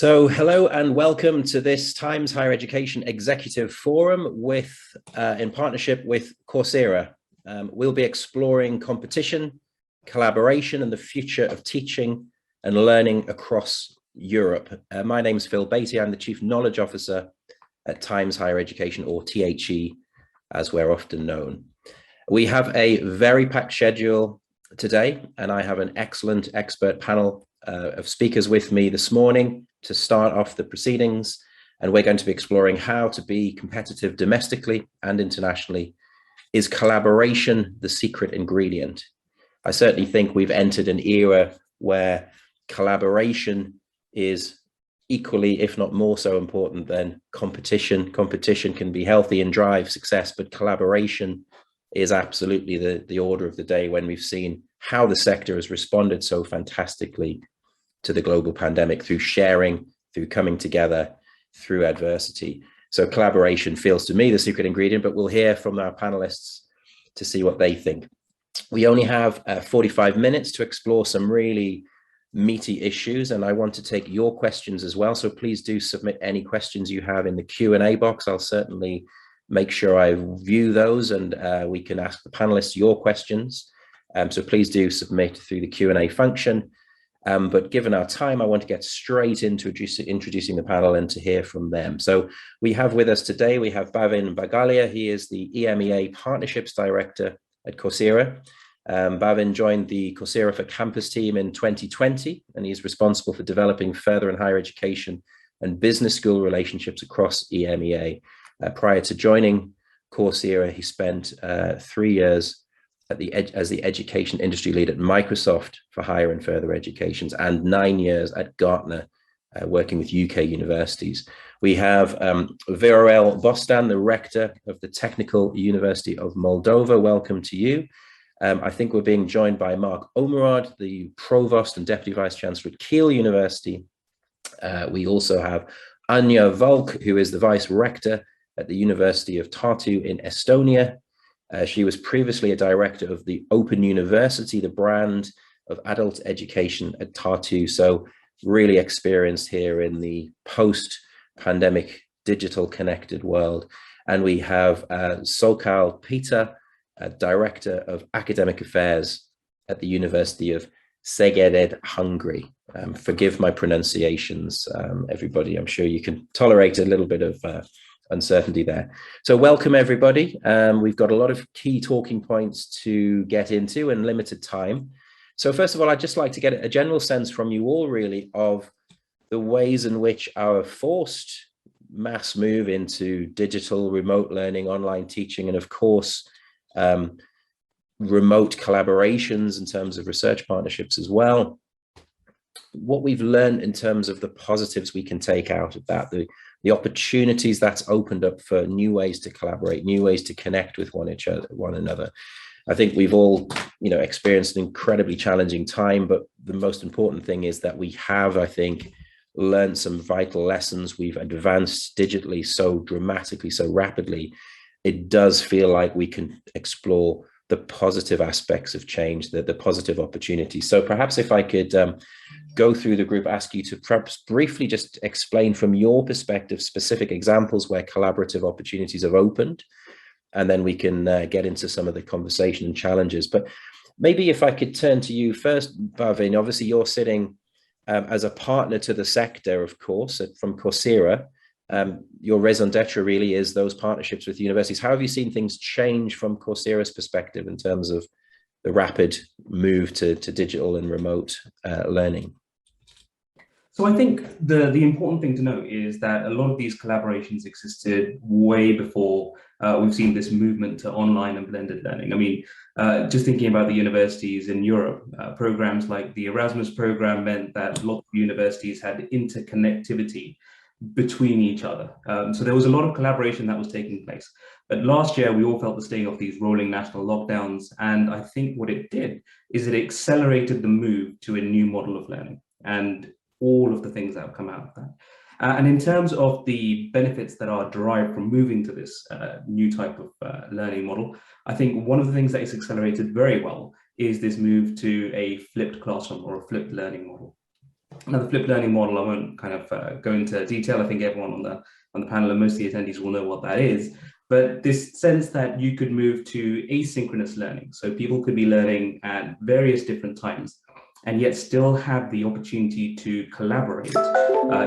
Hello and welcome to this Times Higher Education Executive Forum in partnership with Coursera. We'll be exploring competition, collaboration, and the future of teaching and learning across Europe. My name is Phil Beatty. I'm the Chief Knowledge Officer at Times Higher Education, or THE, as we're often known. We have a very packed schedule today, and I have an excellent expert panel of speakers with me this morning to start off the proceedings, and we're going to be exploring how to be competitive domestically and internationally. Is collaboration the secret ingredient? I certainly think we've entered an era where collaboration is equally, if not more so important than competition. Competition can be healthy and drive success, but collaboration is absolutely the order of the day when we've seen how the sector has responded so fantastically to the global pandemic through sharing, through coming together, through adversity. So collaboration feels to me the secret ingredient, but we'll hear from our panelists to see what they think. We only have 45 minutes to explore some really meaty issues, and I want to take your questions as well. So please do submit any questions you have in the Q&A box. I'll certainly make sure I view those and we can ask the panelists your questions. So please do submit through the Q&A function. But given our time, I want to get straight into introducing the panel and to hear from them. So we have with us today, we have Bhavin Bagalia. He is the EMEA Partnerships Director at Coursera. Bhavin joined the Coursera for Campus team in 2020, and he's responsible for developing further and higher education and business school relationships across EMEA. Prior to joining Coursera, he spent 3 years as the education industry lead at Microsoft for higher and further educations, and 9 years at Gartner, working with UK universities. We have Viorel Bostan, the rector of the Technical University of Moldova. Welcome to you. I think we're being joined by Mark Omerod, the provost and deputy vice chancellor at Kiel University. We also have Anja Valk, who is the vice rector at the University of Tartu in Estonia. She was previously a director of the Open University, the brand of adult education at Tartu. So really experienced here in the post-pandemic digital connected world. And we have Sokal Peter, director of academic affairs at the University of Szeged, Hungary. Forgive my pronunciations, everybody. I'm sure you can tolerate a little bit of uncertainty there. So welcome everybody. We've got a lot of key talking points to get into in limited time. So first of all, I'd just like to get a general sense from you all really of the ways in which our forced mass move into digital, remote learning, online teaching, and of course, remote collaborations in terms of research partnerships as well. What we've learned in terms of the positives we can take out of that, the opportunities that's opened up for new ways to collaborate, new ways to connect with one another. I think we've all, experienced an incredibly challenging time, but the most important thing is that we have, I think, learned some vital lessons. We've advanced digitally so dramatically, so rapidly. It does feel like we can explore the positive aspects of change, the positive opportunities. So perhaps if I could go through the group, ask you to perhaps briefly just explain from your perspective specific examples where collaborative opportunities have opened, and then we can get into some of the conversation and challenges. But maybe if I could turn to you first, Bhavin. Obviously you're sitting as a partner to the sector, of course, from Coursera. Your raison d'etre really is those partnerships with universities. How have you seen things change from Coursera's perspective in terms of the rapid move to digital and remote learning? So I think the important thing to note is that a lot of these collaborations existed way before we've seen this movement to online and blended learning. I mean, just thinking about the universities in Europe, programs like the Erasmus program meant that lots of universities had interconnectivity between each other. So there was a lot of collaboration that was taking place. But last year, we all felt the sting of these rolling national lockdowns. And I think what it did is it accelerated the move to a new model of learning and all of the things that have come out of that. And in terms of the benefits that are derived from moving to this new type of learning model, I think one of the things that is accelerated very well is this move to a flipped classroom or a flipped learning model. Now, the flipped learning model, I won't kind of go into detail. I think everyone on the panel and most of the attendees will know what that is. But this sense that you could move to asynchronous learning. So people could be learning at various different times and yet still have the opportunity to collaborate,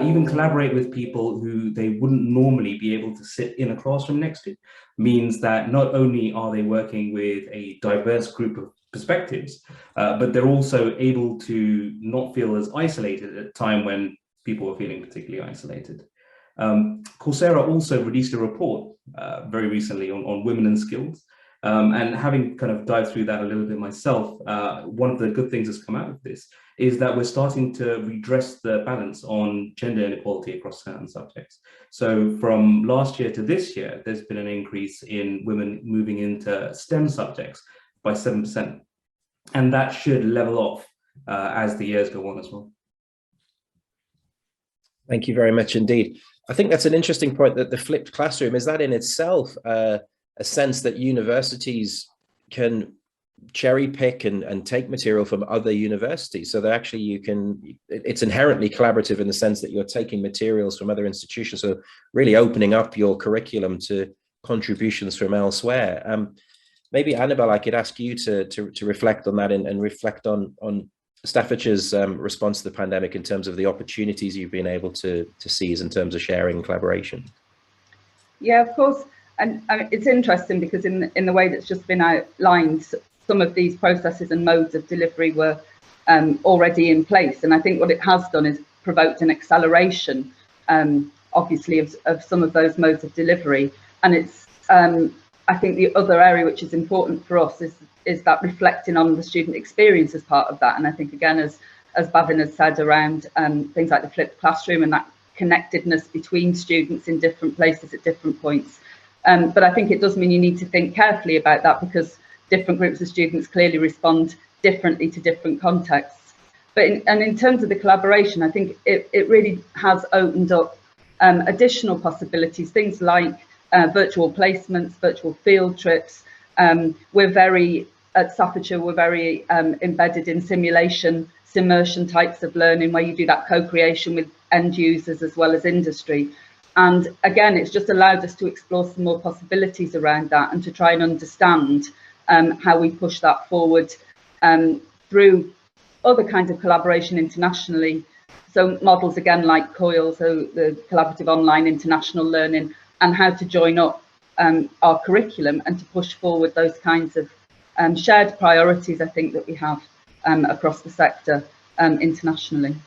even collaborate with people who they wouldn't normally be able to sit in a classroom next to, means that not only are they working with a diverse group of perspectives, but they're also able to not feel as isolated at a time when people were feeling particularly isolated. Coursera also released a report very recently on women and skills. And having kind of dived through that a little bit myself, one of the good things that's come out of this is that we're starting to redress the balance on gender inequality across certain subjects. So from last year to this year, there's been an increase in women moving into STEM subjects by 7%. And that should level off as the years go on as well. Thank you very much indeed. I think that's an interesting point, that the flipped classroom, is that in itself a sense that universities can cherry pick and take material from other universities, so that actually it's inherently collaborative in the sense that you're taking materials from other institutions, so really opening up your curriculum to contributions from elsewhere. Maybe Annabelle, I could ask you to reflect on that and reflect on Staffordshire's response to the pandemic in terms of the opportunities you've been able to seize in terms of sharing and collaboration. Yeah, of course. And it's interesting because in the way that's just been outlined, some of these processes and modes of delivery were already in place. And I think what it has done is provoked an acceleration, obviously, of some of those modes of delivery. And it's, I think the other area which is important for us is that reflecting on the student experience as part of that. And I think, again, as Bhavin has said, around things like the flipped classroom and that connectedness between students in different places at different points. But I think it does mean you need to think carefully about that, because different groups of students clearly respond differently to different contexts. But in terms of the collaboration, I think it really has opened up additional possibilities, things like virtual placements, virtual field trips. At Staffordshire, we're very embedded in simmersion types of learning, where you do that co-creation with end users as well as industry. And again, it's just allowed us to explore some more possibilities around that and to try and understand how we push that forward through other kinds of collaboration internationally. So models, again, like COIL, so the Collaborative Online International Learning, and how to join up our curriculum and to push forward those kinds of shared priorities, I think, that we have across the sector internationally.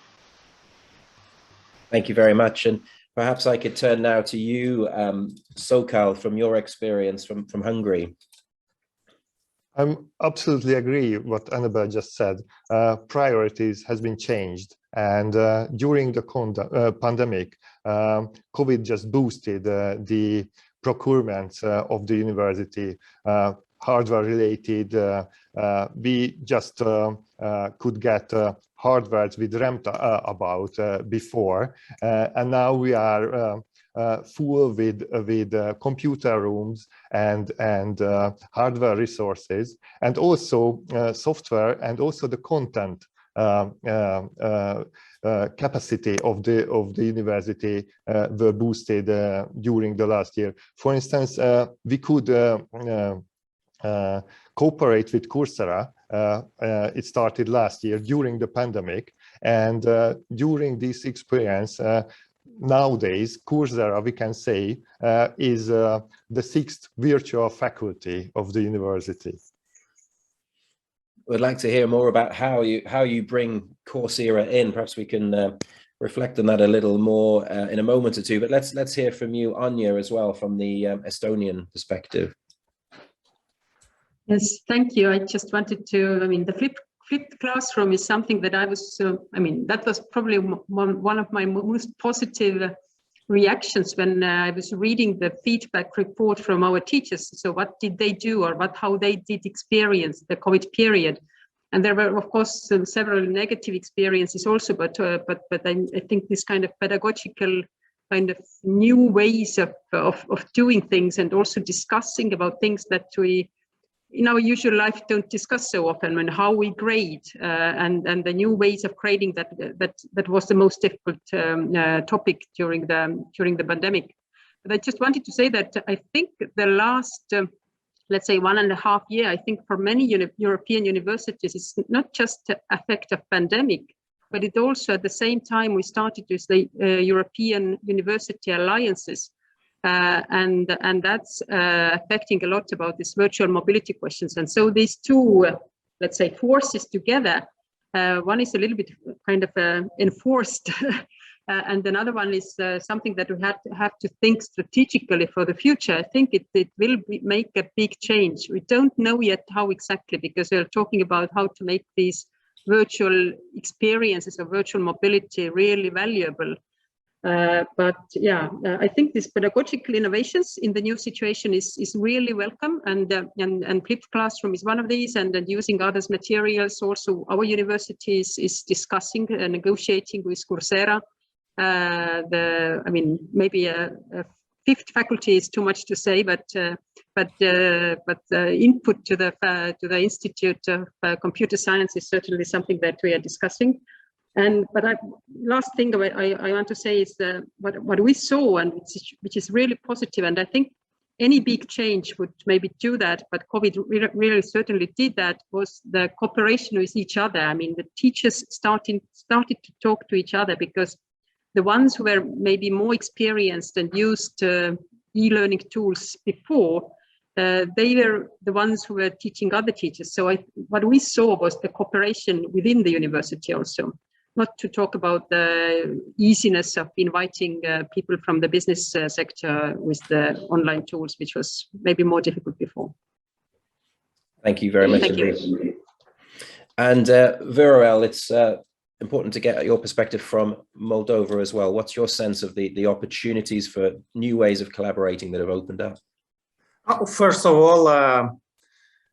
Thank you very much. And perhaps I could turn now to you, Sokal, from your experience from Hungary. I absolutely agree what Annabelle just said. Priorities has been changed, and during the pandemic, COVID just boosted the procurement of the university, hardware related. We just could get hardware with ramped about before, and now we are full with computer rooms and hardware resources, and also software, and also the content capacity of the university were boosted during the last year. For instance, we could cooperate with Coursera. It started last year during the pandemic, and during this experience, nowadays Coursera, we can say, is the 6th virtual faculty of the university. We'd like to hear more about how you bring Coursera in. Perhaps we can reflect on that a little more in a moment or two. But let's hear from you, Anya, as well, from the Estonian perspective. Yes, thank you. I just wanted to, the flipped classroom is something that I was, that was probably one of my most positive reactions when I was reading the feedback report from our teachers. So what did they do, or how they did experience the COVID period? And there were, of course, several negative experiences also, but I think this kind of pedagogical kind of new ways of doing things, and also discussing about things that we in our usual life don't discuss so often, and how we grade and the new ways of grading that was the most difficult topic during the pandemic. But I just wanted to say that I think the last let's say 1.5 years, I think for many European universities, it's not just the effect of pandemic, but it also at the same time we started with the European University Alliances. And that's affecting a lot about this virtual mobility questions. And so these two, let's say, forces together, one is a little bit kind of enforced, and another one is something that we have to think strategically for the future. I think it will make a big change. We don't know yet how exactly, because we're talking about how to make these virtual experiences of virtual mobility really valuable. But yeah, I think these pedagogical innovations in the new situation is really welcome, and flipped classroom is one of these, and using others materials. Also, our university is discussing and negotiating with Coursera. I mean, maybe a fifth faculty is too much to say, but input to the Institute of Computer Science is certainly something that we are discussing. But last thing I want to say is what we saw, and which is really positive, and I think any big change would maybe do that, but COVID really certainly did that, was the cooperation with each other. I mean, the teachers started to talk to each other, because the ones who were maybe more experienced and used e-learning tools before, they were the ones who were teaching other teachers. So what we saw was the cooperation within the university also. Not to talk about the easiness of inviting people from the business sector with the online tools, which was maybe more difficult before. Thank you very much. Thank you. And Viorel, it's important to get your perspective from Moldova as well. What's your sense of the opportunities for new ways of collaborating that have opened up? First of all,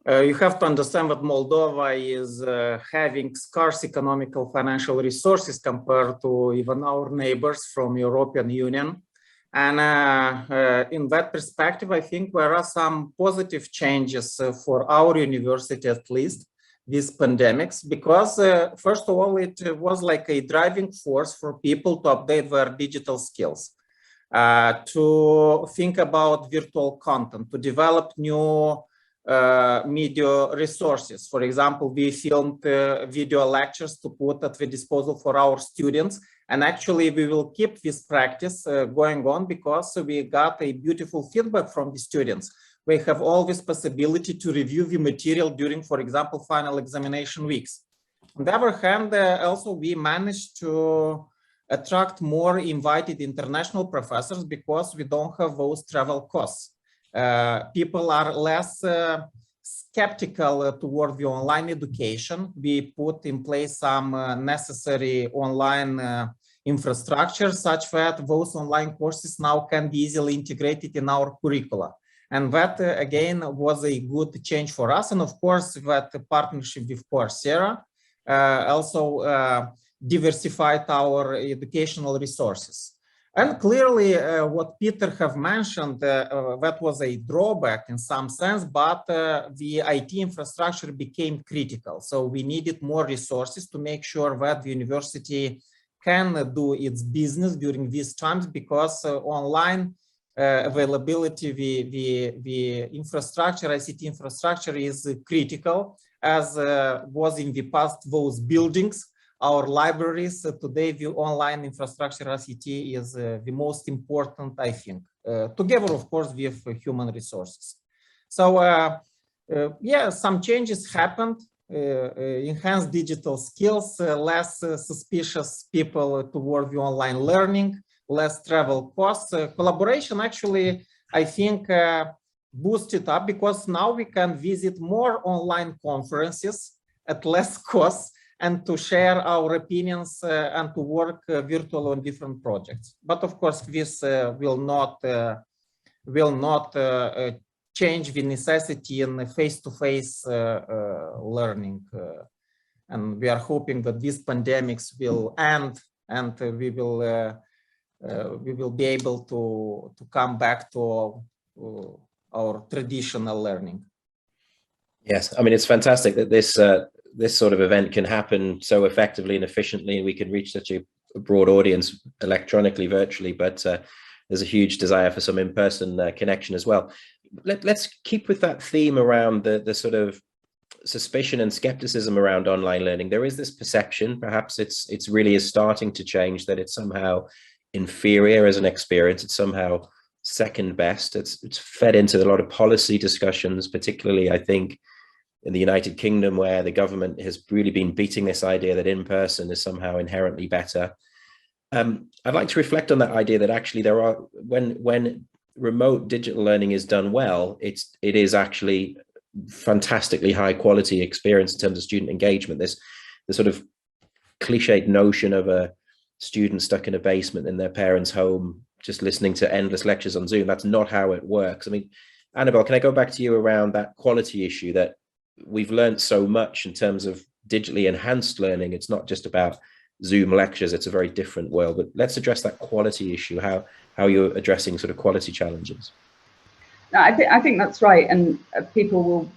you have to understand that Moldova is having scarce economical financial resources compared to even our neighbors from European Union. And in that perspective, I think there are some positive changes for our university, at least, these pandemics, because first of all, it was like a driving force for people to update their digital skills, to think about virtual content, to develop new media resources. For example, we filmed video lectures to put at the disposal for our students, and actually we will keep this practice going on, because we got a beautiful feedback from the students. We have always possibility to review the material during, for example, final examination weeks. On the other hand, also we managed to attract more invited international professors, because we don't have those travel costs. People are less skeptical toward the online education. We put in place some necessary online infrastructure, such that those online courses now can be easily integrated in our curricula. And that, again, was a good change for us. And of course, that partnership with Coursera also diversified our educational resources. And clearly, what Peter have mentioned, that was a drawback in some sense, but the IT infrastructure became critical. So we needed more resources to make sure that the university can do its business during these times, because online availability, the infrastructure, ICT infrastructure is critical, as was in the past those buildings, our libraries. Today, the online infrastructure ICT is the most important, I think, together, of course, with human resources. So, yeah, some changes happened, enhanced digital skills, less suspicious people toward the online learning, less travel costs. Collaboration actually, I think, boosted up, because now we can visit more online conferences at less costs, and to share our opinions and to work virtually on different projects. But of course, this will not change the necessity in face-to-face learning. And we are hoping that these pandemics will end, and we will be able to come back to our traditional learning. Yes, I mean, it's fantastic that this sort of event can happen so effectively and efficiently, and we can reach such a broad audience electronically, virtually, but there's a huge desire for some in-person connection as well. Let's keep with that theme around the sort of suspicion and skepticism around online learning. There is this perception, perhaps it's really is starting to change, that it's somehow inferior as an experience. It's somehow second best. It's fed into a lot of policy discussions, particularly, I think, in the United Kingdom, where the government has really been beating this idea that in-person is somehow inherently better. I'd like to reflect on that idea that actually there are, when remote digital learning is done well, it is actually fantastically high quality experience in terms of student engagement. This the sort of cliched notion of a student stuck in a basement in their parents' home, just listening to endless lectures on Zoom. That's not how it works. I mean, Annabelle, can I go back to you around that quality issue, that we've learned so much in terms of digitally enhanced learning? It's not just about Zoom lectures, it's a very different world, but let's address that quality issue, how you're addressing sort of quality challenges. No, I think that's right, and people will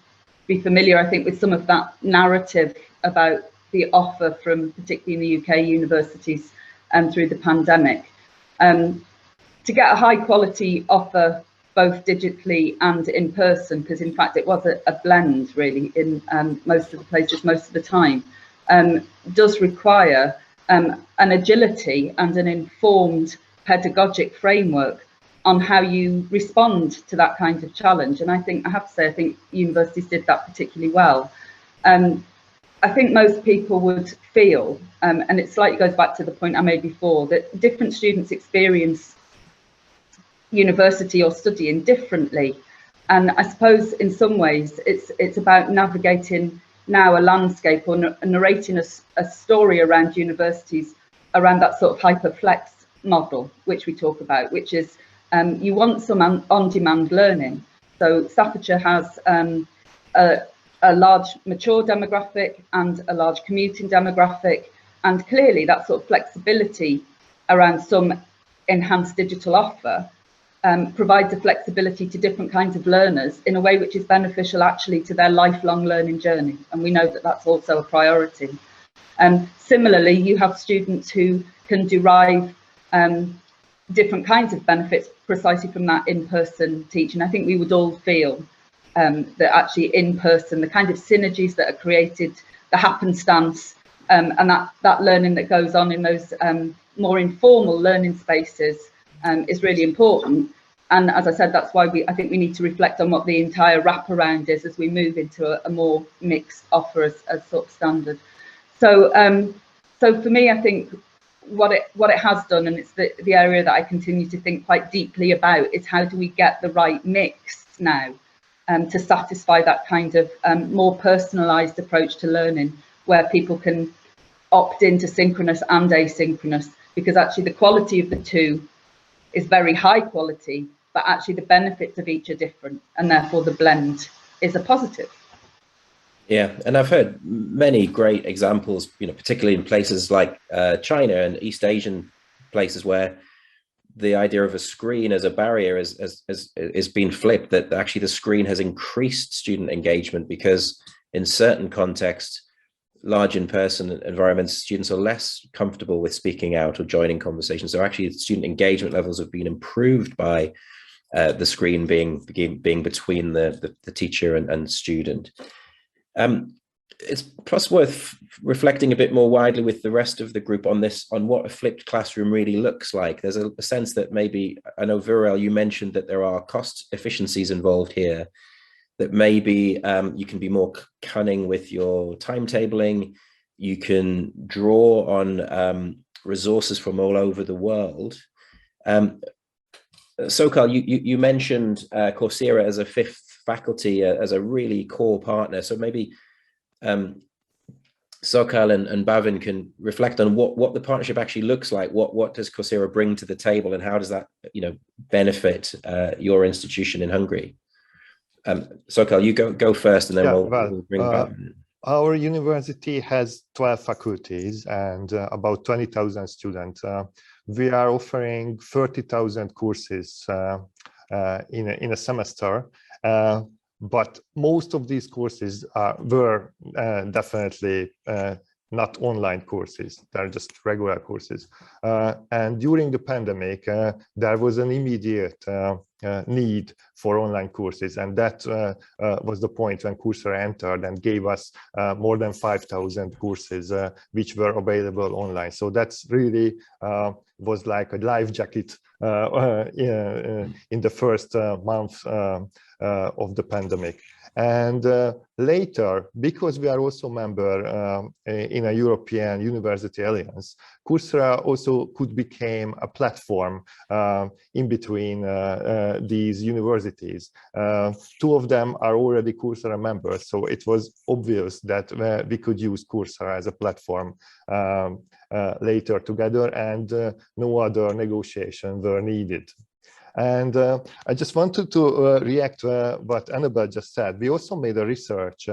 be familiar, I think, with some of that narrative about the offer from, particularly in the UK, universities through the pandemic. To get a high quality offer, both digitally and in person, because in fact it was a blend really in most of the places, most of the time, does require an agility and an informed pedagogic framework on how you respond to that kind of challenge. And I have to say, I think universities did that particularly well. I think most people would feel, and it slightly goes back to the point I made before, that different students experience university or studying differently. And I suppose in some ways it's about navigating now a landscape, or narrating a story around universities, around that sort of hyperflex model, which we talk about, which is you want some on-demand learning. So Staffordshire has a large mature demographic and a large commuting demographic, and clearly that sort of flexibility around some enhanced digital offer provides a flexibility to different kinds of learners in a way which is beneficial actually to their lifelong learning journey, and we know that that's also a priority. Similarly, you have students who can derive different kinds of benefits precisely from that in-person teaching. I think we would all feel that actually in-person, the kind of synergies that are created, the happenstance, and that learning that goes on in those more informal learning spaces is really important. And as I said, that's why I think we need to reflect on what the entire wraparound is as we move into a more mixed offer as sort of standard. So so for me, I think what it has done, and it's the area that I continue to think quite deeply about, is how do we get the right mix now to satisfy that kind of more personalised approach to learning, where people can opt into synchronous and asynchronous, because actually the quality of the two is very high quality, but actually the benefits of each are different, and therefore the blend is a positive. Yeah, and I've heard many great examples, you know, particularly in places like China and East Asian places, where the idea of a screen as a barrier is been flipped, that actually the screen has increased student engagement, because in certain contexts, large in-person environments, students are less comfortable with speaking out or joining conversations. So actually student engagement levels have been improved by the screen being between the teacher and student. It's plus worth reflecting a bit more widely with the rest of the group on what a flipped classroom really looks like. There's a sense that maybe, I know Viral, you mentioned that there are cost efficiencies involved here, that maybe you can be more cunning with your timetabling, you can draw on resources from all over the world. Sokal, you mentioned Coursera as a fifth faculty, as a really core partner. So maybe Sokal and Bhavin can reflect on what the partnership actually looks like. What does Coursera bring to the table, and how does that, you know, benefit your institution in Hungary? Sokal, you go first, and then we'll bring Bhavin. Our university has 12 faculties and about 20,000 students. We are offering 30,000 courses in a semester. but most of these courses were definitely not online courses. They're just regular courses. And during the pandemic, there was an immediate need for online courses. And that was the point when Coursera entered and gave us more than 5,000 courses, which were available online. So that's really was like a life jacket in the first month of the pandemic. And later, because we are also member in a European University Alliance, Coursera also could become a platform in between these universities. Two of them are already Coursera members, so it was obvious that we could use Coursera as a platform later together, and no other negotiation were needed. And I just wanted to react to what Annabelle just said. We also made a research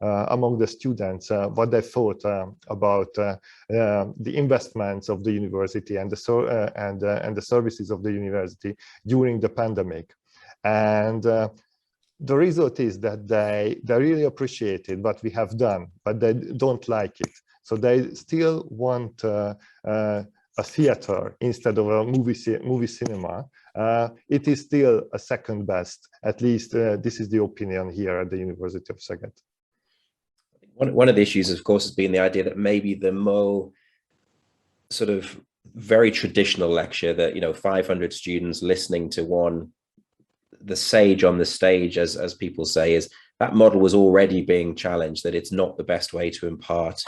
among the students, what they thought about the investments of the university and the services of the university during the pandemic. And the result is that they really appreciated what we have done, but they don't like it. So they still want a theater instead of a movie cinema. It is still a second best. At least this is the opinion here at the University of Szeged. One of the issues, of course, has been the idea that maybe the more sort of very traditional lecture that, 500 students listening to the sage on the stage, as people say, is that model was already being challenged, that it's not the best way to impart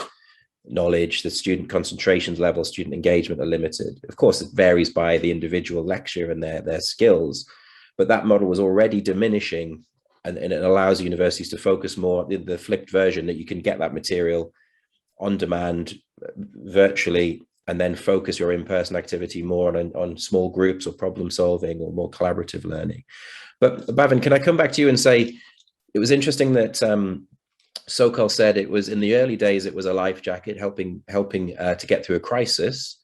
knowledge. The student concentrations level, student engagement are limited. Of course, it varies by the individual lecturer and their skills, but that model was already diminishing, and it allows universities to focus more on the flipped version, that you can get that material on demand virtually, and then focus your in-person activity more on small groups or problem solving or more collaborative learning. But Bhavin, can I come back to you and say, it was interesting that Sokol said it was in the early days, it was a life jacket helping to get through a crisis.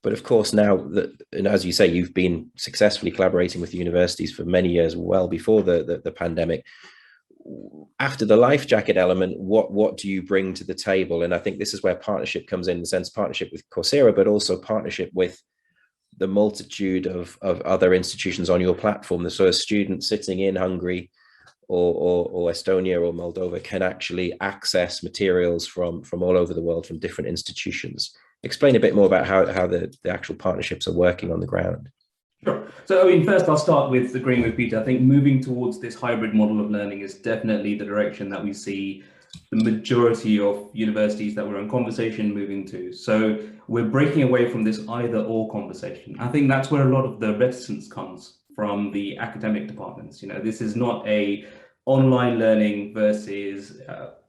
But of course, now that, and as you say, you've been successfully collaborating with universities for many years, well before the pandemic. After the life jacket element, what do you bring to the table? And I think this is where partnership comes in the sense partnership with Coursera, but also partnership with the multitude of other institutions on your platform. So a student sitting in Hungary or Estonia or Moldova can actually access materials from all over the world, from different institutions. Explain a bit more about how the actual partnerships are working on the ground. Sure. So, first I'll start with agreeing with Peter. I think moving towards this hybrid model of learning is definitely the direction that we see the majority of universities that we're in conversation moving to. So we're breaking away from this either or conversation. I think that's where a lot of the reticence comes from the academic departments. This is not a online learning versus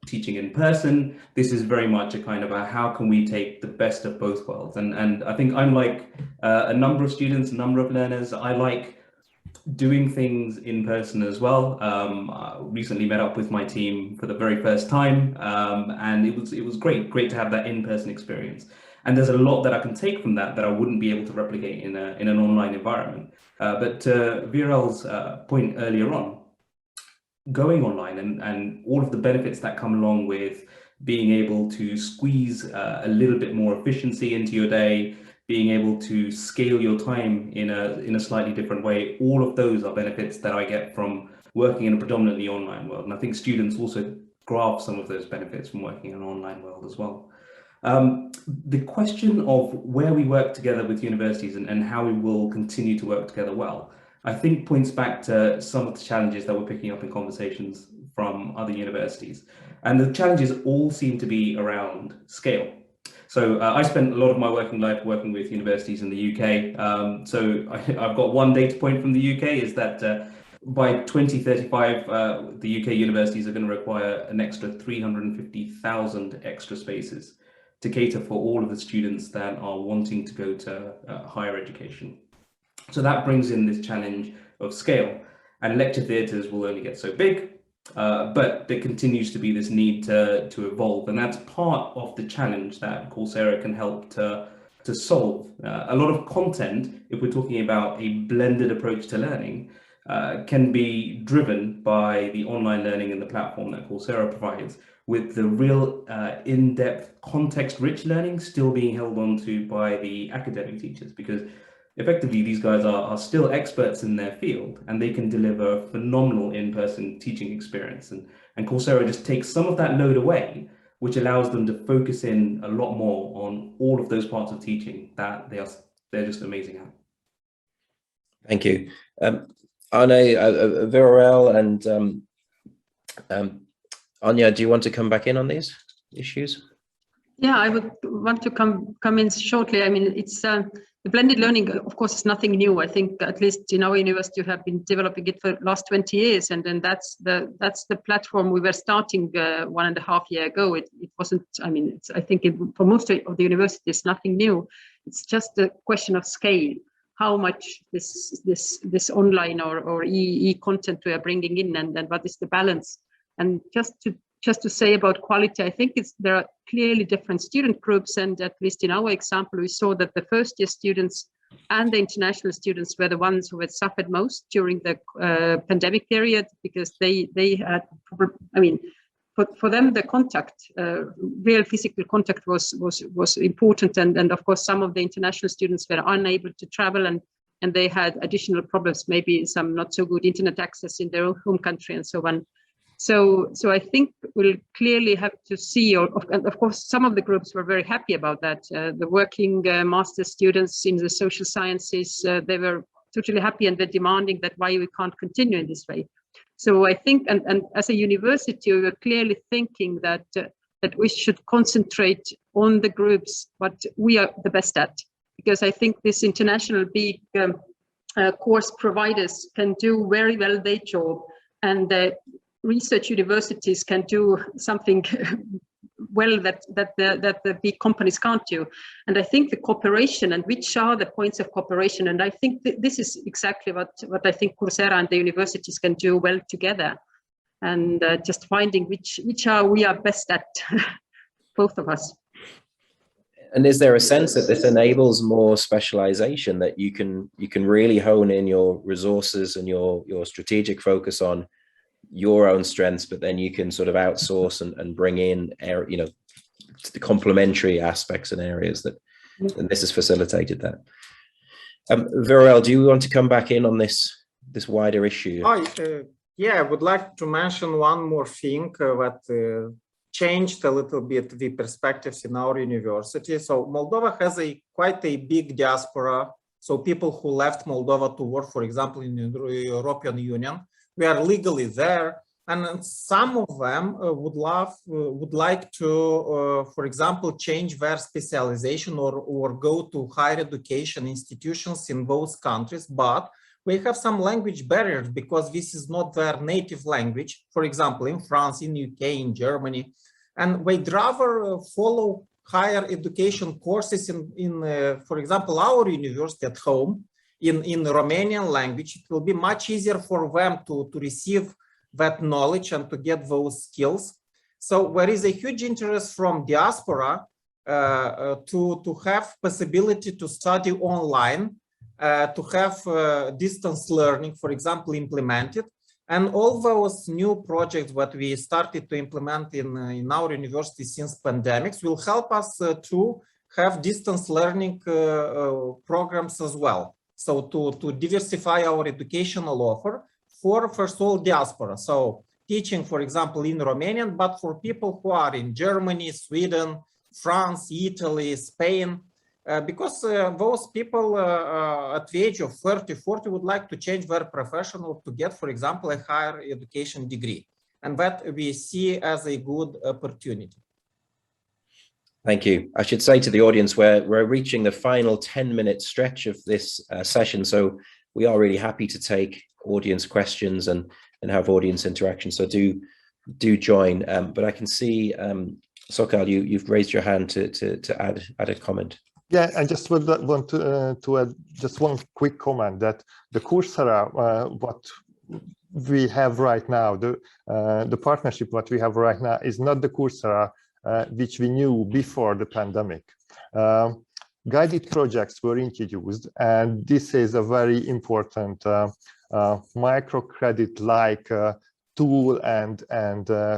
teaching in person. This is very much a kind of how can we take the best of both worlds. And I think I'm like a number of students, a number of learners. I like doing things in person as well. I recently met up with my team for the very first time, and it was great to have that in-person experience. And there's a lot that I can take from that I wouldn't be able to replicate in an online environment. But to Viral's point earlier on, going online and all of the benefits that come along with being able to squeeze a little bit more efficiency into your day, being able to scale your time in a slightly different way, all of those are benefits that I get from working in a predominantly online world. And I think students also grasp some of those benefits from working in an online world as well. The question of where we work together with universities and how we will continue to work together well, I think points back to some of the challenges that we're picking up in conversations from other universities. And the challenges all seem to be around scale. So I spent a lot of my working life working with universities in the UK. So I've got one data point from the UK is that by 2035, the UK universities are going to require an extra 350,000 extra spaces to cater for all of the students that are wanting to go to higher education. So that brings in this challenge of scale, and lecture theatres will only get so big, but there continues to be this need to evolve, and that's part of the challenge that Coursera can help to solve. A lot of content, if we're talking about a blended approach to learning, can be driven by the online learning and the platform that Coursera provides, with the real in-depth, context-rich learning still being held on to by the academic teachers, because effectively these guys are still experts in their field and they can deliver phenomenal in-person teaching experience. And Coursera just takes some of that load away, which allows them to focus in a lot more on all of those parts of teaching that they're just amazing at. Thank you. Arne, Virel and Anya, do you want to come back in on these issues? Yeah, I would want to come in shortly. I mean, it's the blended learning, of course, is nothing new. I think at least in our university, we have been developing it for the last 20 years, and then that's the platform we were starting 1.5 years ago. It wasn't. I mean, I think for most of the universities, nothing new. It's just a question of scale. How much this online or e-content we are bringing in, and what is the balance? And just to say about quality, I think there are clearly different student groups, and at least in our example, we saw that the first year students and the international students were the ones who had suffered most during the pandemic period, because they had, I mean, for them the contact, real physical contact was important, and of course some of the international students were unable to travel, and they had additional problems, maybe some not so good internet access in their home country and so on. So I think we'll clearly have to see, and of course, some of the groups were very happy about that. The working master students in the social sciences, they were totally happy, and they're demanding that why we can't continue in this way. So I think, and as a university, we were clearly thinking that we should concentrate on the groups what we are the best at, because I think this international big course providers can do very well their job, and research universities can do something well that the big companies can't do. And I think the cooperation, and which are the points of cooperation, and I think this is exactly what I think Coursera and the universities can do well together, and just finding which we are best at, both of us. And is there a sense that this enables more specialization, that you can really hone in your resources and your strategic focus on your own strengths, but then you can sort of outsource and bring in, you know, the complementary aspects and areas that, and this has facilitated that. Virel, do you want to come back in on this wider issue? Yeah, I would like to mention one more thing that changed a little bit the perspectives in our university. So Moldova has quite a big diaspora. So people who left Moldova to work, for example, in the European Union, we are legally there, and some of them would like to, for example, change their specialization or go to higher education institutions in both countries, but we have some language barriers because this is not their native language. For example, in France, in UK, in Germany, and we'd rather follow higher education courses in for example, our university at home, in Romanian language. It will be much easier for them to receive that knowledge and to get those skills. So there is a huge interest from diaspora to have possibility to study online, to have distance learning, for example, implemented. And all those new projects that we started to implement in our university since pandemics will help us to have distance learning programs as well. So to diversify our educational offer for first of all diaspora. So teaching, for example, in Romanian, but for people who are in Germany, Sweden, France, Italy, Spain, because those people at the age of 30, 40 would like to change their profession or to get, for example, a higher education degree. And that we see as a good opportunity. Thank you. I should say to the audience, we're reaching the final 10-minute stretch of this session. So we are really happy to take audience questions and have audience interaction. So do join. But I can see, Sokal, you've raised your hand to add a comment. Yeah, I just would want to add just one quick comment that the Coursera, what we have right now, the partnership what we have right now is not the Coursera which we knew before the pandemic. guided projects were introduced, and this is a very important microcredit-like tool and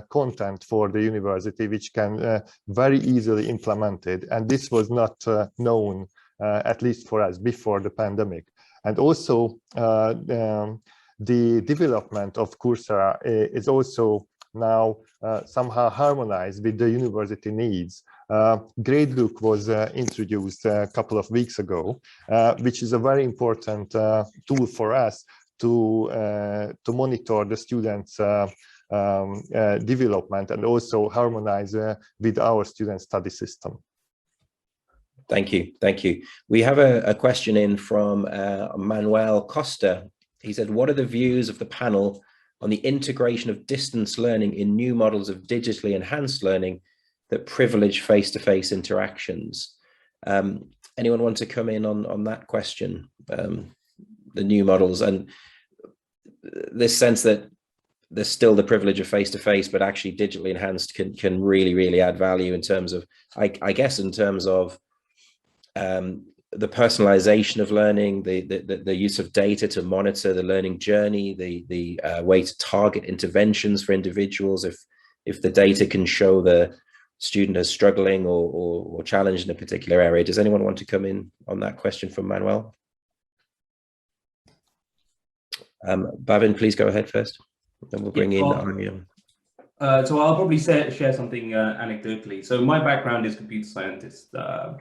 content for the university, which can very easily implemented. And this was not known, at least for us, before the pandemic. And also the development of Coursera is also now somehow harmonized with the university needs. Gradebook was introduced a couple of weeks ago, which is a very important tool for us to monitor the students' development and also harmonize with our student study system. Thank you. Thank you. We have a question in from Manuel Costa. He said, what are the views of the panel on the integration of distance learning in new models of digitally enhanced learning that privilege face-to-face interactions? Anyone want to come in on that question? The new models and this sense that there's still the privilege of face-to-face, but actually digitally enhanced can really add value in terms of, I guess, in terms of the personalization of learning, the use of data to monitor the learning journey, the way to target interventions for individuals if the data can show the student as struggling or challenged in a particular area. Does anyone want to come in on that question from Manuel? Bhavin, please go ahead first. Then we'll bring in Anya. So I'll probably share something anecdotally. So my background is computer scientist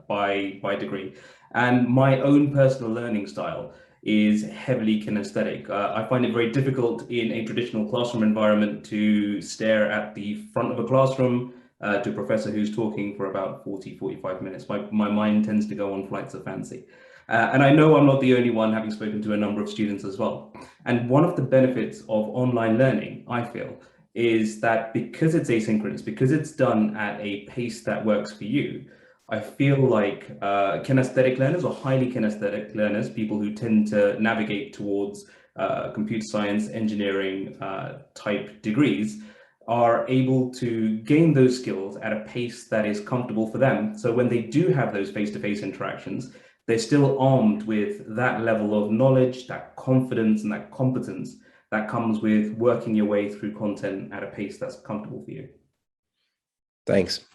by degree, and my own personal learning style is heavily kinesthetic. I find it very difficult in a traditional classroom environment to stare at the front of a classroom to a professor who's talking for about 40-45 minutes. My mind tends to go on flights of fancy. And I know I'm not the only one, having spoken to a number of students as well. And one of the benefits of online learning, I feel, is that because it's asynchronous, because it's done at a pace that works for you, I feel like kinesthetic learners or highly kinesthetic learners, people who tend to navigate towards computer science, engineering type degrees, are able to gain those skills at a pace that is comfortable for them. So when they do have those face-to-face interactions, they're still armed with that level of knowledge, that confidence and that competence that comes with working your way through content at a pace that's comfortable for you. Thanks.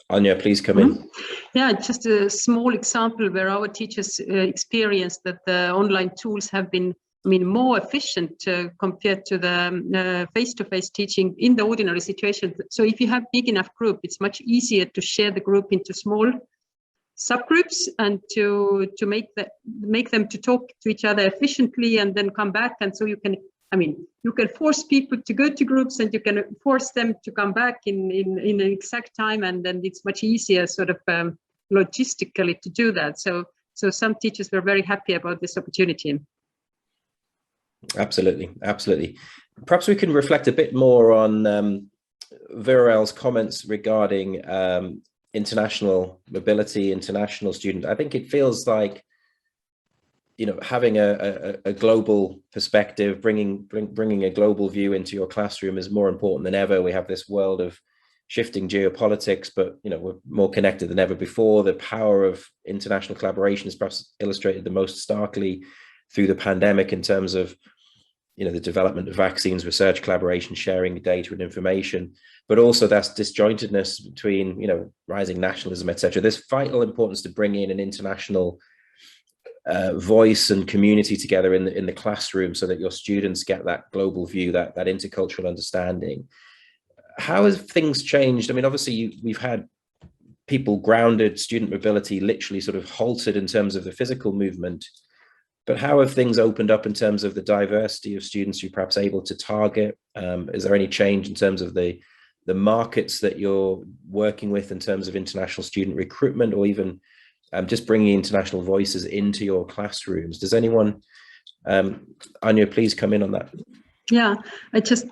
Anya, please come in. Yeah, just a small example where our teachers experienced that the online tools have been, more efficient compared to the face-to-face teaching in the ordinary situation. So if you have big enough group, it's much easier to share the group into small subgroups and to make them to talk to each other efficiently and then come back. And so you can, you can force people to go to groups and you can force them to come back in an exact time, and then it's much easier sort of logistically to do that. So some teachers were very happy about this opportunity. Absolutely. Perhaps we can reflect a bit more on Viral's comments regarding international mobility, international student. I think it feels like, having a global perspective, bringing a global view into your classroom is more important than ever. We have this world of shifting geopolitics, but we're more connected than ever before. The power of international collaboration is perhaps illustrated the most starkly through the pandemic in terms of the development of vaccines, research, collaboration, sharing data and information, but also that's disjointedness between rising nationalism, etc. There's vital importance to bring in an international voice and community together in the classroom so that your students get that global view, that intercultural understanding. How have things changed? Obviously we've had people grounded, student mobility literally sort of halted in terms of the physical movement, but how have things opened up in terms of the diversity of students you're perhaps able to target? Is there any change in terms of the markets that you're working with in terms of international student recruitment, or even just bringing international voices into your classrooms? Does anyone, Anya, please come in on that? Yeah, I just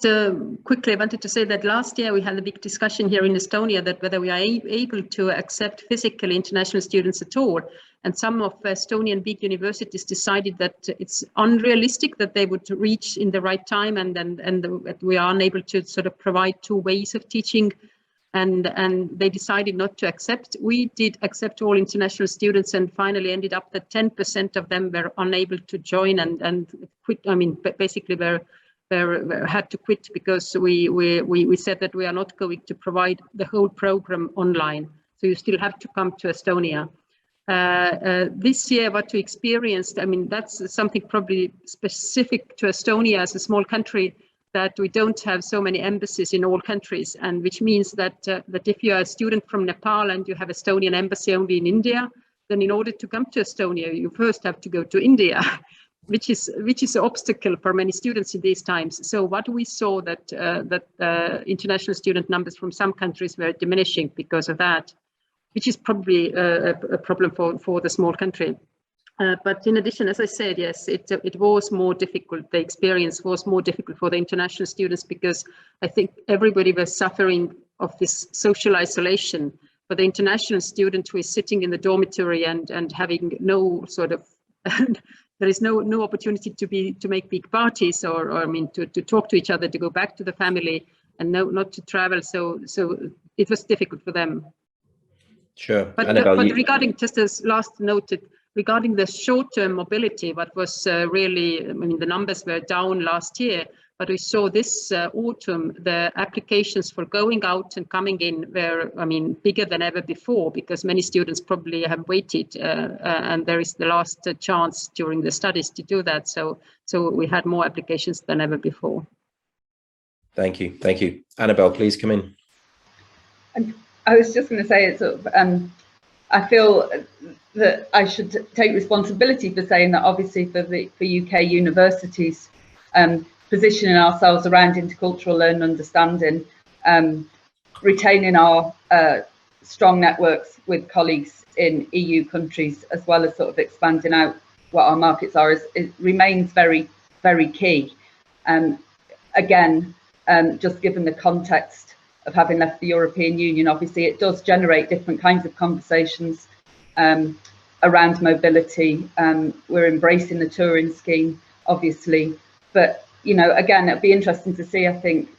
quickly wanted to say that last year we had a big discussion here in Estonia that whether we are able to accept physically international students at all. And some of Estonian big universities decided that it's unrealistic that they would reach in the right time, and we are unable to sort of provide two ways of teaching and they decided not to accept. We did accept all international students, and finally ended up that 10% of them were unable to join and quit. I mean, basically had to quit because we said that we are not going to provide the whole program online. So you still have to come to Estonia. This year, what we experienced, I mean, that's something probably specific to Estonia as a small country, that we don't have so many embassies in all countries, and which means that that if you are a student from Nepal and you have Estonian embassy only in India, then in order to come to Estonia, you first have to go to India, which is an obstacle for many students in these times. So what we saw that international student numbers from some countries were diminishing because of that, which is probably a problem for the small country. But in addition, as I said, yes, it was more difficult. The experience was more difficult for the international students because I think everybody was suffering of this social isolation. For the international student who is sitting in the dormitory and having no sort of, there is no opportunity to make big parties or I mean to talk to each other, to go back to the family, and not to travel. So it was difficult for them. Sure. But regarding, just as last noted, regarding the short-term mobility, what was really, I mean, the numbers were down last year, but we saw this autumn, the applications for going out and coming in were, I mean, bigger than ever before, because many students probably have waited and there is the last chance during the studies to do that. So we had more applications than ever before. Thank you. Thank you. Annabelle, please come in. And I was just going to say, it's sort of, I feel that I should take responsibility for saying that obviously for UK universities, positioning ourselves around intercultural learning and understanding, retaining our strong networks with colleagues in EU countries, as well as sort of expanding out what our markets are, it remains very, very key. Again, just given the context of having left the European Union, obviously it does generate different kinds of conversations around mobility. We're embracing the Turing scheme, obviously, but you know, again, it'll be interesting to see, I think,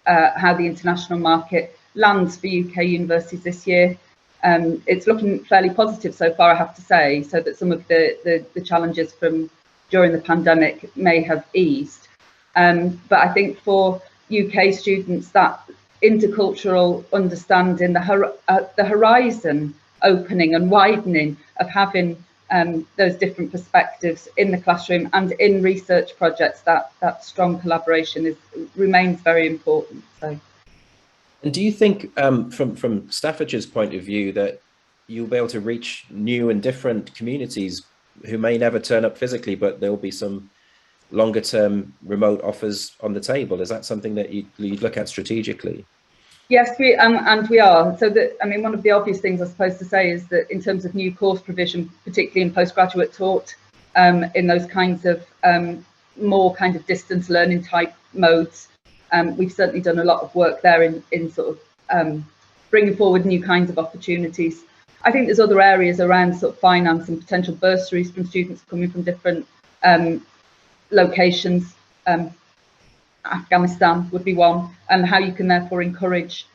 how the international market lands for UK universities this year. It's looking fairly positive so far, I have to say, so that some of the challenges from during the pandemic may have eased. But I think for UK students, that intercultural understanding, the horizon opening and widening of having those different perspectives in the classroom and in research projects, that strong collaboration remains very important. So, and do you think from Staffage's point of view that you'll be able to reach new and different communities who may never turn up physically, but there'll be some longer term remote offers on the table? Is that something that you'd look at strategically? Yes, we are. So that, I mean, one of the obvious things I suppose to say is that in terms of new course provision, particularly in postgraduate taught, in those kinds of more kind of distance learning type modes, we've certainly done a lot of work there in sort of bringing forward new kinds of opportunities. I think there's other areas around sort of finance and potential bursaries from students coming from different locations. Afghanistan would be one, and how you can therefore encourage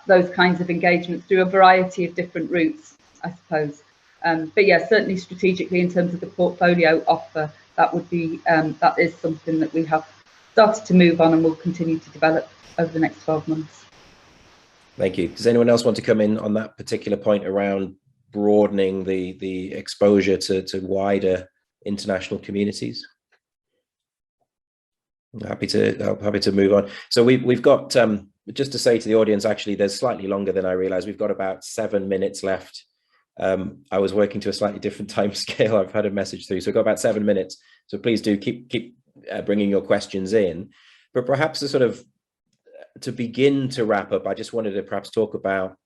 those kinds of engagements through a variety of different routes, I suppose. But yeah, certainly strategically in terms of the portfolio offer, that would be that is something that we have started to move on and will continue to develop over the next 12 months. Thank you. Does anyone else want to come in on that particular point around broadening the exposure to wider international communities? Happy to move on. So we've got just to say to the audience, actually, there's slightly longer than I realized. We've got about 7 minutes left. I was working to a slightly different time scale. I've had a message through, so we've got about 7 minutes. So please do keep bringing your questions in. But perhaps to begin to wrap up, I just wanted to perhaps talk about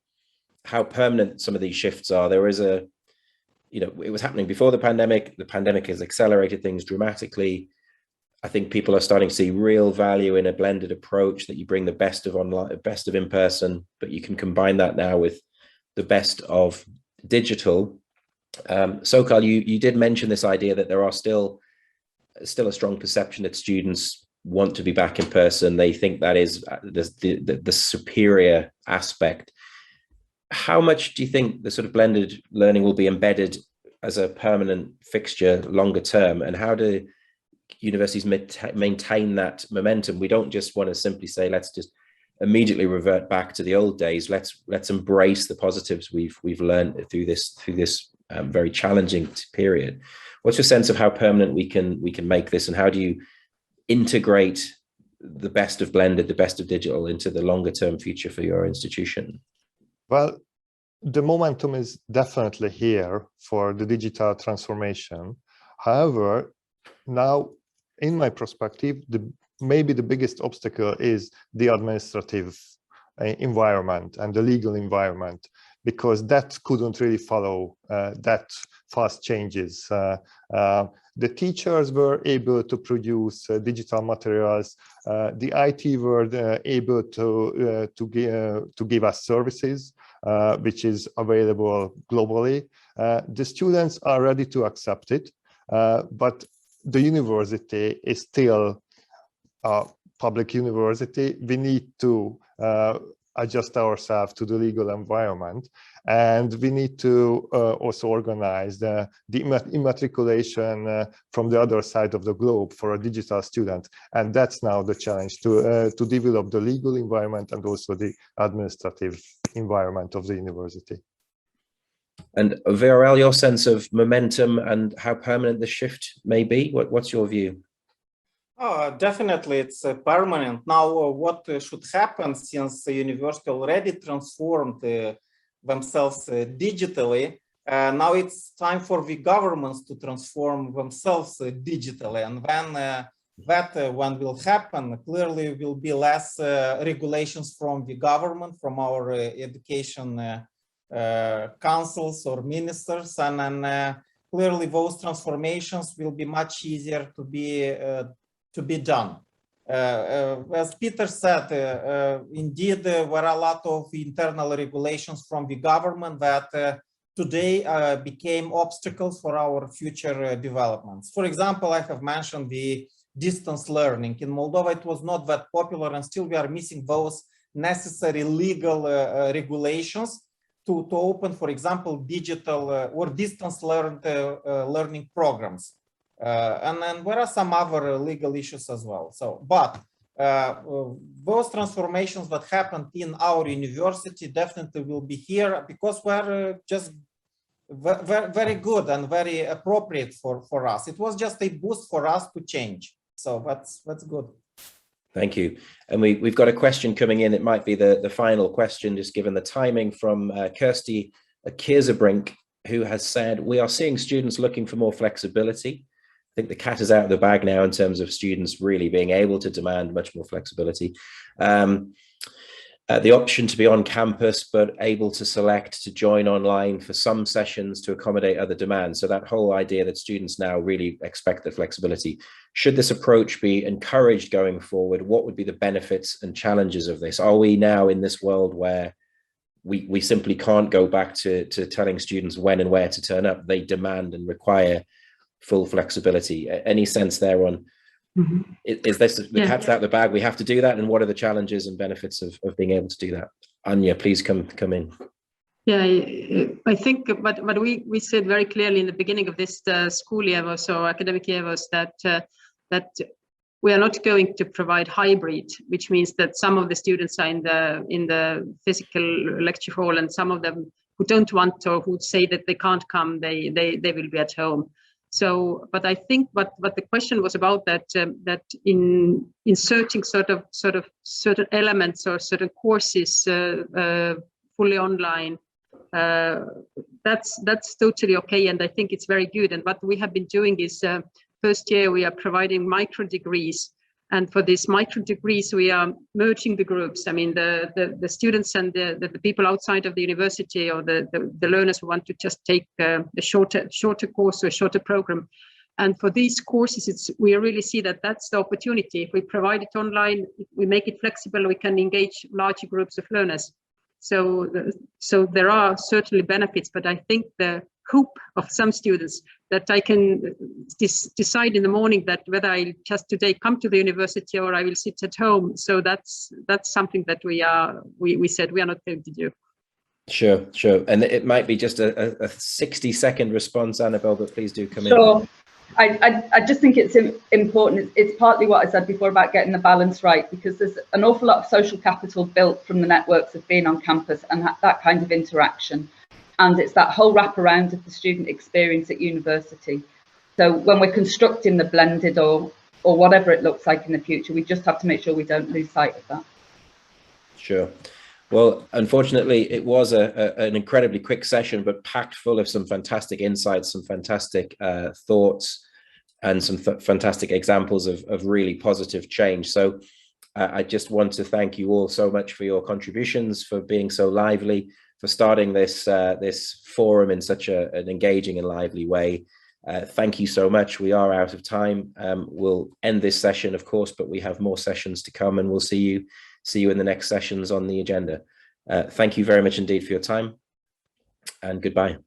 how permanent some of these shifts are. There is it was happening before the pandemic. The pandemic has accelerated things dramatically. I think people are starting to see real value in a blended approach, that you bring the best of online, best of in person, but you can combine that now with the best of digital. Sokal, you did mention this idea that there are still a strong perception that students want to be back in person. They think that is the superior aspect. How much do you think the sort of blended learning will be embedded as a permanent fixture longer term, and how do universities maintain that momentum? We don't just want to simply say, let's just immediately revert back to the old days. Let's embrace the positives we've learned through this very challenging period. What's your sense of how permanent we can make this, and how do you integrate the best of blended, the best of digital into the longer term future for your institution? Well, the momentum is definitely here for the digital transformation. However, now, in my perspective, maybe the biggest obstacle is the administrative environment and the legal environment, because that couldn't really follow that fast changes. The teachers were able to produce digital materials. The IT were able to give us services, which is available globally. The students are ready to accept it, but the university is still a public university. We need to adjust ourselves to the legal environment, and we need to also organize the immatriculation from the other side of the globe for a digital student. And that's now the challenge, to develop the legal environment and also the administrative environment of the university. And VRL, your sense of momentum and how permanent the shift may be, what's your view? Oh, definitely, it's permanent. Now, what should happen, since the university already transformed themselves digitally, now it's time for the governments to transform themselves digitally. And when will happen, clearly will be less regulations from the government, from our education councils or ministers, and then clearly those transformations will be much easier to be done. As Peter said, indeed, there were a lot of internal regulations from the government that today became obstacles for our future developments. For example, I have mentioned the distance learning. In Moldova, it was not that popular, and still we are missing those necessary legal regulations to open, for example, digital or distance learning programs. And then there are some other legal issues as well. So, but those transformations that happened in our university definitely will be here, because we're just very good and very appropriate for us. It was just a boost for us to change. So that's good. Thank you. And we've got a question coming in. It might be the final question, just given the timing, from Kirsty Kierzebrink, who has said, we are seeing students looking for more flexibility. I think the cat is out of the bag now in terms of students really being able to demand much more flexibility. The option to be on campus, but able to select to join online for some sessions to accommodate other demands. So that whole idea that students now really expect the flexibility. Should this approach be encouraged going forward? What would be the benefits and challenges of this? Are we now in this world where we simply can't go back to telling students when and where to turn up? They demand and require full flexibility. Any sense there on, is this the cat's out of the bag, we have to do that, and what are the challenges and benefits of being able to do that? Anya, please come in. Yeah, I think what we said very clearly in the beginning of this school year or so, academic year, was that we are not going to provide hybrid, which means that some of the students are in the physical lecture hall, and some of them who don't want to, or who say that they can't come, they will be at home. So, but I think what the question was about, that in inserting sort of certain elements or certain courses fully online, that's totally okay, and I think it's very good. And what we have been doing is, first year we are providing micro degrees, and for these micro degrees we are merging the groups. I mean, the students and the people outside of the university, or the learners who want to just take a shorter course or a shorter program. And for these courses, we really see that that's the opportunity. If we provide it online, if we make it flexible, we can engage larger groups of learners. So there are certainly benefits, but I think the hope of some students that I can decide in the morning that whether I just today come to the university or I will sit at home. So that's something that we said we are not going to do. Sure. And it might be just a 60-second response, Annabelle, but please do come in. Sure. I just think it's important. It's partly what I said before about getting the balance right, because there's an awful lot of social capital built from the networks of being on campus and that kind of interaction. And it's that whole wraparound of the student experience at university. So when we're constructing the blended or whatever it looks like in the future, we just have to make sure we don't lose sight of that. Sure. Well, unfortunately, it was an incredibly quick session, but packed full of some fantastic insights, some fantastic thoughts, and some fantastic examples of really positive change. So I just want to thank you all so much for your contributions, for being so lively, for starting this forum in such an engaging and lively way. Thank you so much. We are out of time. We'll end this session, of course, but we have more sessions to come, and we'll see you in the next sessions on the agenda. Thank you very much indeed for your time, and goodbye.